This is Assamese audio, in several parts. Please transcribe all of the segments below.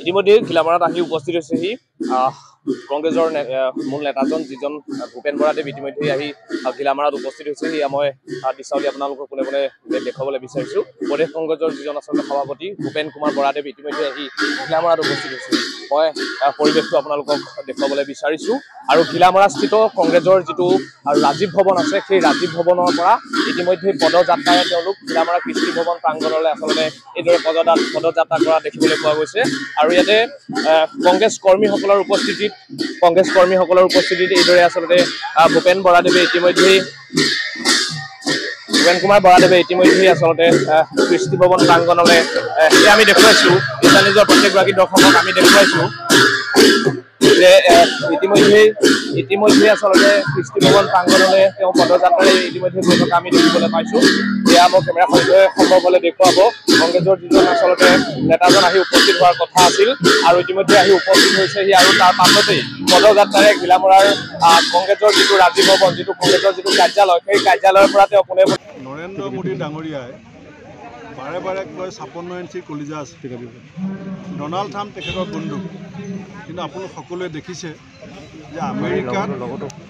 ইতিমধ্যে ঘিলামৰাত আহি উপস্থিত হৈছেহি কংগ্ৰেছৰ মূল নেতাজন যিজন ভূপেন বৰাদেৱ ইতিমধ্যে আহি ঘিলামৰাত উপস্থিত হৈছেহি। মই দৃশ্যাৱলী আপোনালোকক কোনে কোনে দেখুৱাবলৈ বিচাৰিছোঁ। প্ৰদেশ কংগ্ৰেছৰ যিজন আচলতে সভাপতি ভূপেন কুমাৰ বৰাদেৱ ইতিমধ্যে আহি ঘিলামৰাত উপস্থিত হৈছেহি। মই পৰিৱেশটো আপোনালোকক দেখুৱাবলৈ বিচাৰিছোঁ। আৰু ঘিলামৰাস্থিত কংগ্ৰেছৰ যিটো ৰাজীৱ ভৱন আছে, সেই ৰাজীৱ ভৱনৰ পৰা ইতিমধ্যে পদযাত্ৰাৰে তেওঁলোক ঘিলামৰা কৃষ্টি ভৱন প্ৰাংগণলৈ আচলতে এইদৰে পদযাত্ৰা কৰা দেখিবলৈ পোৱা গৈছে। আৰু ইয়াতে কংগ্ৰেছ কৰ্মীসকলৰ উপস্থিতিত এইদৰে আচলতে ভূপেন কুমাৰ বৰাদেৱে ইতিমধ্যে আচলতে কৃষ্টি ভৱন প্ৰাংগণলৈ আমি দেখুৱাইছোঁ। নিজৰ প্ৰত্যেকগৰাকী দৰ্শকক আমি দেখুৱাইছোঁ যে ইতিমধ্যে আচলতে কৃষ্টি ভৱন প্ৰাংগণলৈ তেওঁ পদযাত্ৰাৰে ইতিমধ্যে গৈ থকা আমি দেখিবলৈ পাইছোঁ। এয়া মোৰ কেমেৰা সন্মুখে সম্ভৱ হ'লে দেখুৱাব। কংগ্ৰেছৰ যিজন আচলতে নেতাজন আহি উপস্থিত হোৱাৰ কথা আছিল আৰু ইতিমধ্যে আহি উপস্থিত হৈছেহি। আৰু তাৰ পাছতেই পদযাত্ৰাৰে ঘিলামৰাৰ কংগ্ৰেছৰ যিটো ৰাজীৱ ভৱন, যিটো কংগ্ৰেছৰ যিটো কাৰ্যালয়, সেই কাৰ্যালয়ৰ পৰা তেওঁ পোনে নৰেন্দ্ৰ মোদী ডাঙৰীয়াই বাৰে বাৰে কয় 56 ইঞ্চিৰ কলিজা আছে, ডনাল্ড ট্ৰাম্প তেখেতৰ বন্ধু। কিন্তু আপোনালোক সকলোৱে দেখিছে যে আমেৰিকাত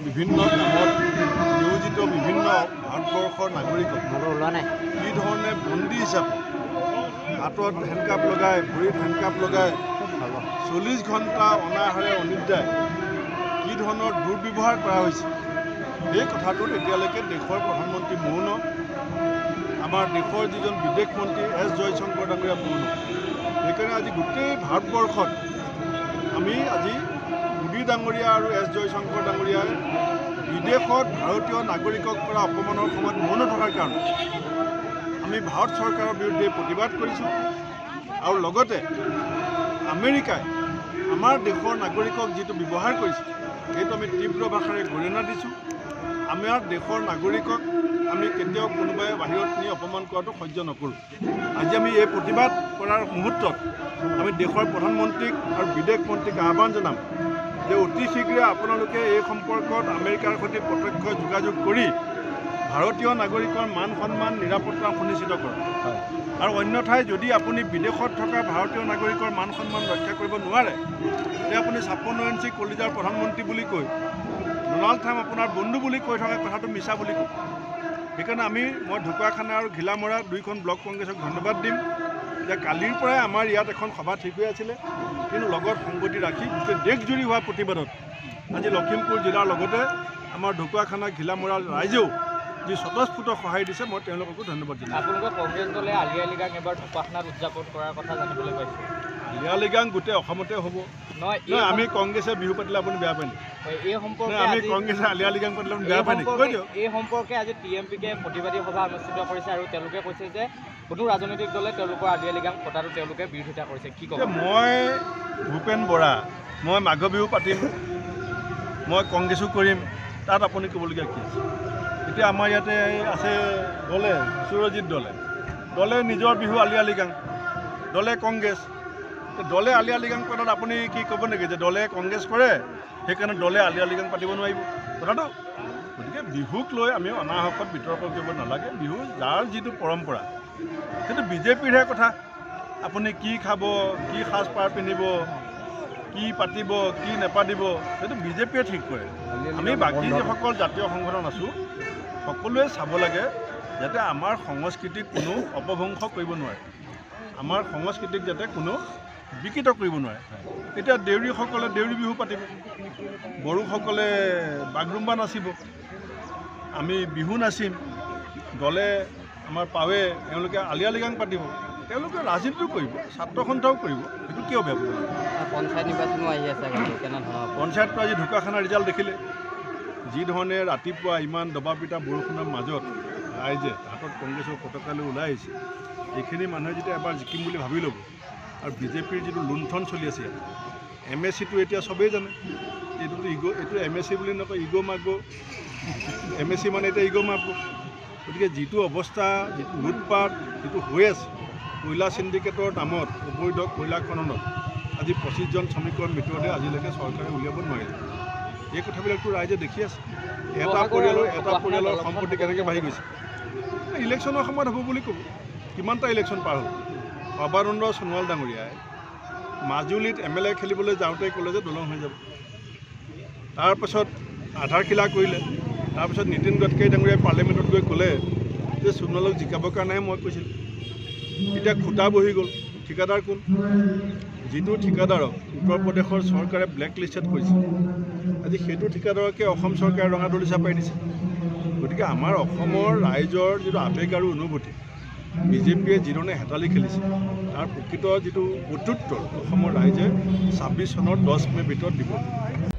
বিভিন্ন কামত নিয়োজিত বিভিন্ন ভাৰতবৰ্ষৰ নাগৰিকক কি ধৰণে বন্দী হিচাপে হাতত হেণ্ডকাপ লগাই, ভৰিত হেণ্ডকাপ লগাই 40 ঘণ্টা অনাহাৰে অনিদ্ৰায় কি ধৰণৰ দুৰ্ব্যৱহাৰ কৰা হৈছে, সেই কথাটোত এতিয়ালৈকে দেশৰ প্ৰধানমন্ত্ৰী মৌন, আমাৰ দেশৰ যিজন বিদেশ মন্ত্ৰী এছ জয়শংকৰ ডাঙৰীয়া মৌন। সেইকাৰণে আজি গোটেই ভাৰতবৰ্ষত আমি আজি মোদী ডাঙৰীয়া আৰু এছ জয়শংকৰ ডাঙৰীয়াই বিদেশত ভাৰতীয় নাগৰিকক কৰা অপমানৰ সময়ত মৌন থকাৰ কাৰণে আমি ভাৰত চৰকাৰৰ বিৰুদ্ধে প্ৰতিবাদ কৰিছোঁ। আৰু লগতে আমেৰিকাই আমাৰ দেশৰ নাগৰিকক যিটো ব্যৱহাৰ কৰিছে, সেইটো আমি তীব্ৰ ভাষাৰে গৰিহণা দিছোঁ। আমাৰ দেশৰ নাগৰিকক আমি কেতিয়াও কোনোবাই বাহিৰত নি অপমান কৰাটো সহ্য নকৰোঁ। আজি আমি এই প্ৰতিবাদ কৰাৰ মুহূৰ্তত আমি দেশৰ প্ৰধানমন্ত্ৰীক আৰু বিদেশ মন্ত্ৰীক আহ্বান জনাম যে অতি শীঘ্ৰে আপোনালোকে এই সম্পৰ্কত আমেৰিকাৰ সৈতে প্ৰত্যক্ষ যোগাযোগ কৰি ভাৰতীয় নাগৰিকৰ মান সন্মান নিৰাপত্তা সুনিশ্চিত কৰক। আৰু অন্যথাই যদি আপুনি বিদেশত থকা ভাৰতীয় নাগৰিকৰ মান সন্মান ৰক্ষা কৰিব নোৱাৰে, তেতিয়া আপুনি 56 ইঞ্চি কলিজাৰ প্ৰধানমন্ত্ৰী বুলি কৈ ডনাল্ড ট্ৰাম্প আপোনাৰ বন্ধু বুলি কৈ থকা কথাটো মিছা বুলি কওঁ। সেইকাৰণে মই ঢকুৱাখানা আৰু ঘিলামৰা দুইখন ব্লক কংগ্ৰেছক ধন্যবাদ দিম যে কালিৰ পৰাই আমাৰ ইয়াত এখন সভা ঠিক হৈ আছিলে, কিন্তু লগত সংগতি ৰাখি গোটেই দেশজুৰি হোৱা প্ৰতিবাদত আজি লখিমপুৰ জিলাৰ লগতে আমাৰ ঢকুৱাখানা ঘিলামৰাৰ ৰাইজেও যি স্বতঃস্ফূৰ্ত সহায় দিছে, মই তেওঁলোককো ধন্যবাদ দিম। আপোনালোকৰ কংগ্ৰেছ দলে আলি আই লৃগাং এবাৰ ঢকুৱাখানাত উদযাপন কৰাৰ কথা জানিবলৈ পাইছোঁ। আলি আই লৃগাং গোটেই অসমতে হ'ব নহয়, আমি কংগ্ৰেছে বিহু পাতিলে আপুনি বেয়া পায় নেকি? এই সম্পৰ্কে আমি কংগ্ৰেছে আলি আই লৃগাং পাতিলে আপুনি বেয়া পায় নেকি? কৈ দিয়ক। এই সম্পৰ্কে আজি TMPকে প্ৰতিবাদী সভা অনুষ্ঠিত কৰিছে আৰু তেওঁলোকে কৈছে যে কোনো ৰাজনৈতিক দলে তেওঁলোকৰ আলি আই লৃগাং পতাটো তেওঁলোকে বিৰোধিতা কৰিছে। কি ক'ব? মই ভূপেন বৰা, মই মাঘ বিহু পাতিম, মই কংগ্ৰেছো কৰিম, তাত আপুনি ক'বলগীয়া কি আছে? এতিয়া আমাৰ ইয়াতে আছে দলে সুৰজিৎ দলে নিজৰ বিহু আলি আই লৃগাং, দলে কংগ্ৰেছ। দলে আলি আই লৃগাং পতাত আপুনি কি ক'ব নেকি যে দলে কংগ্ৰেছ কৰে সেইকাৰণে দলে আলি আই লৃগাং পাতিব নোৱাৰিব কথাটো? গতিকে বিহুক লৈ আমি অনাহকত বিতৰ্ক কৰিব নালাগে। বিহু যাৰ যিটো পৰম্পৰা, সেইটো বিজেপিৰহে কথা। আপুনি কি খাব, কি সাজপাৰ পিন্ধিব, কি পাতিব, কি নেপাতিব, সেইটো বিজেপিয়ে ঠিক কৰে। আমি বাকী যিসকল জাতীয় সংগঠন আছোঁ সকলোৱে চাব লাগে যাতে আমাৰ সংস্কৃতিক কোনো অপভ্ৰংশ কৰিব নোৱাৰে, আমাৰ সংস্কৃতিক যাতে কোনো বিকৃত কৰিব নোৱাৰে। এতিয়া দেউৰীসকলে দেউৰী বিহু পাতিব, বড়োসকলে বাগৰুম্বা নাচিব, আমি বিহু নাচিম, দলে আমাৰ পাৱে তেওঁলোকে আলি আই লৃগাং পাতিব, তেওঁলোকে ৰাজনীতিও কৰিব, ছাত্ৰ সন্থাও কৰিব, সেইটো কিয় বেয়া পাব? পঞ্চায়ত নিৰ্বাচনো আহি আছে, পঞ্চায়তটো আজি ঢকুৱাখানাৰ ৰিজাল্ট দেখিলে, যি ধৰণে ৰাতিপুৱা ইমান দবা পিটা বৰষুণৰ মাজত ৰাইজে হাতত কংগ্ৰেছৰ পতাকা লৈ ওলাই আহিছে। এইখিনি মানুহে যেতিয়া এবাৰ জিকিম বুলি ভাবি ল'ব, আৰু বিজেপিৰ যিটো লুণ্ঠন চলি আছে ইয়াত, MSCটো এতিয়া চবেই জানে, এইটো MSC বুলি নকয়, ইগ' মাগ' MSC মানে এতিয়া ইগ' মাগ'। গতিকে যিটো অৱস্থা, যিটো লুটপাট যিটো হৈ আছে কয়লা চিণ্ডিকেটৰ নামত, অবৈধ কয়লা খননত আজি 25জন শ্ৰমিকৰ মৃতদেহ আজিলৈকে চৰকাৰে উলিয়াব নোৱাৰিলে। এই কথাবিলাকতো ৰাইজে দেখি আছে। এটা পৰিয়ালৰ সম্পত্তি কেনেকৈ বাঢ়ি গৈছে। ইলেকশ্যনৰ সময়ত হ'ব বুলি ক'ব, কিমানটা ইলেকশ্যন পাৰ হ'ব। সৰ্বানন্দ সোণোৱাল ডাঙৰীয়াই মাজুলীত MLA খেলিবলৈ যাওঁতে ক'লে যে দলং হৈ যাব। তাৰপাছত আধাৰশিলা কৰিলে। তাৰপিছত নীতিন গাডকাৰী ডাঙৰীয়াই পাৰ্লিয়ামেণ্টত গৈ ক'লে যে সোণোৱালক জিকাবৰ কাৰণেহে মই কৈছিলোঁ। এতিয়া খুটা বহি গ'ল। ঠিকাদাৰ কোন? যিটো ঠিকাদাৰক উত্তৰ প্ৰদেশৰ চৰকাৰে ব্লেক লিষ্টেড কৰিছে, আজি সেইটো ঠিকাদাৰকে অসম চৰকাৰে ৰঙা দলিচা পাই দিছে। গতিকে আমাৰ অসমৰ ৰাইজৰ যিটো আৱেগ আৰু অনুভূতি, বিজেপিয়ে যিধৰণে হেতালি খেলিছে, তাৰ প্ৰকৃত যিটো প্ৰত্যুত্তৰ অসমৰ ৰাইজে 26 চনৰ 10 মে'ৰ ভিতৰত দিব।